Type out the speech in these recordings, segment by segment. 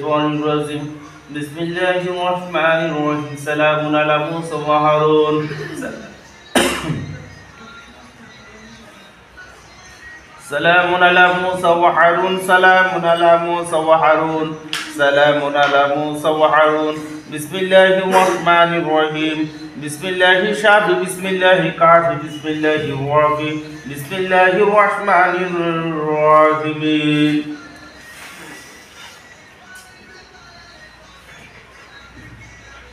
الشيطان الرجيم بسم الله الرحمن الرحيم سلام على موسى وهارون سلام على موسى وهارون سلام على موسى وهارون سلام على موسى وهارون بسم الله الرحمن الرحيم بسم الله الشافي بسم الله الكافي بسم الله الرافي بسم الله الرحمن الرحيم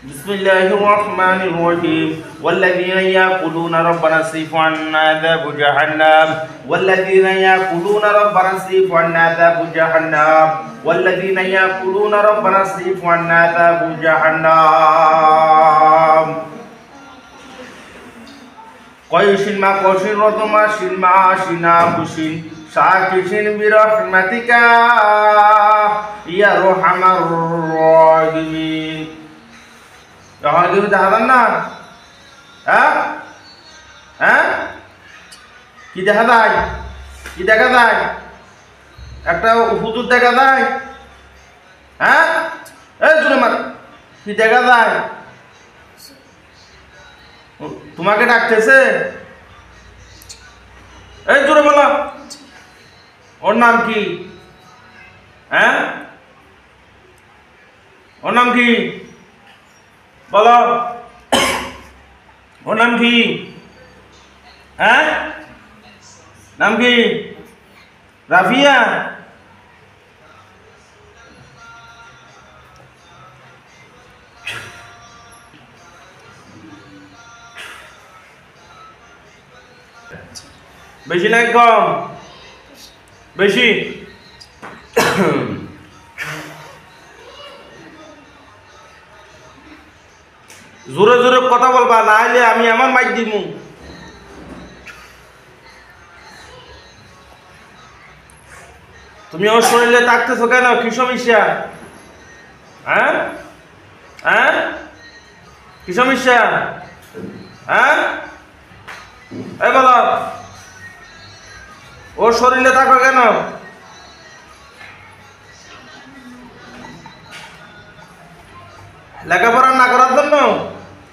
بسم الله الرحمن الرحيم والذين يأكلون ربنا اصرف عنا عذاب جهنم والذين يأكلون ربنا اصرف عنا عذاب جهنم والذين يأكلون ربنا اصرف عنا عذاب جهنم قيشين ما قيشين رضما شين ما شينا بوشين شاكشين برحمتك يا أرحم الراحمين এখন কি দেখা যান না হ্যাঁ হ্যাঁ কি দেখা যায় কি দেখা যায় একটা হুজুর দেখা যায় হ্যাঁ এই জোরে মার কি দেখা যায় তোমাকে ডাকতেছে এই জোরে বলো ওর নাম কি হ্যাঁ ওর নাম কি বলো ওর নাম কি হ্যাঁ নাম কি রাফিয়া বেশি না কম বেশি জোরে জোরে কথা বলবা না হলে আমি আমার মাইক দিব তুমি ওর শরীরে থাকতেছো কেন কি সমস্যা হ্যাঁ হ্যাঁ কি সমস্যা হ্যাঁ এই বলো ওর শরীরে থাকো কেন লেখাপড়া না করার জন্য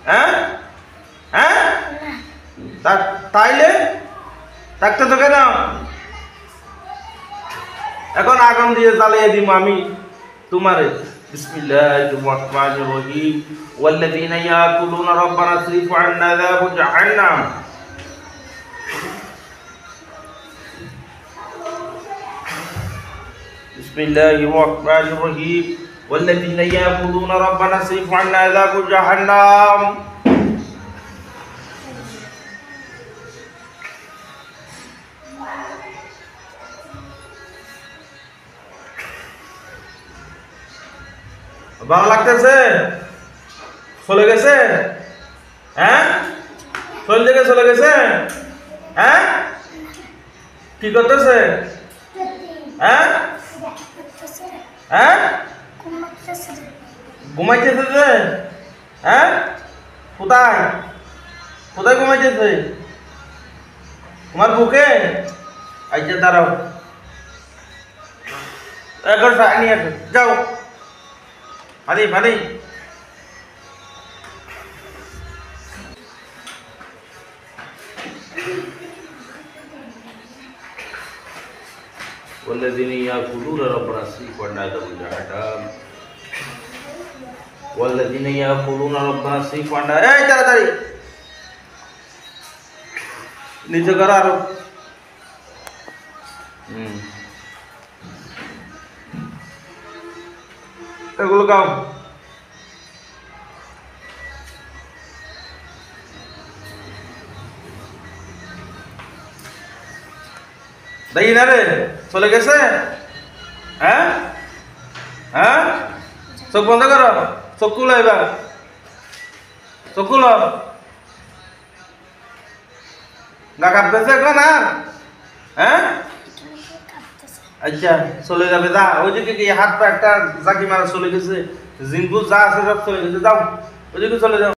হ্যাঁ হ্যাঁ তাইলে থাকতে তো কেন এখন আগুন দিয়ে জ্বালিয়ে দিব আমি তোমারে বিসমিল্লাহির রহমানির রহিম ওয়াল্লাযীনা ইয়াকুলুনা রাব্বানা ইসরিফ আন্না আযাব জাহান্নাম বিসমিল্লাহির রহমানির রহিম والذين يأكلون ربنا اصرف عنا عذاب جهنم ভালো লাগতেছে চলে গেছে হ্যাঁ চলে গেছে হ্যাঁ কি করতেছে হ্যাঁ হ্যাঁ ঘুমাইতেছে হ্যাঁ কোথায় কোথায় ঘুমাইতেছে তোমার বুকে আইতে দাঁড়াও এখন নিয়ে আসো যাও ভারী ভারী والذين يأكلون ربنا اصرف عنا عذاب جهنم والذين يأكلون ربنا اصرف عنا এই তাড়াতাড়ি নিচে করো আরো এগুলো গাও দেখি না রে চলে গেছে হ্যাঁ হ্যাঁ চোখ বন্ধ করো চোখ খুলো এবার চোখ খুলো গা কাঁপতেছে এখন হ্যাঁ আচ্ছা চলে যাবে যা ওইদিকে কি হাত পা একটা জাকি মারা চলে গেছে জিনপুর যা আছে সব চলে গেছে যাও ওইদিকে চলে যাও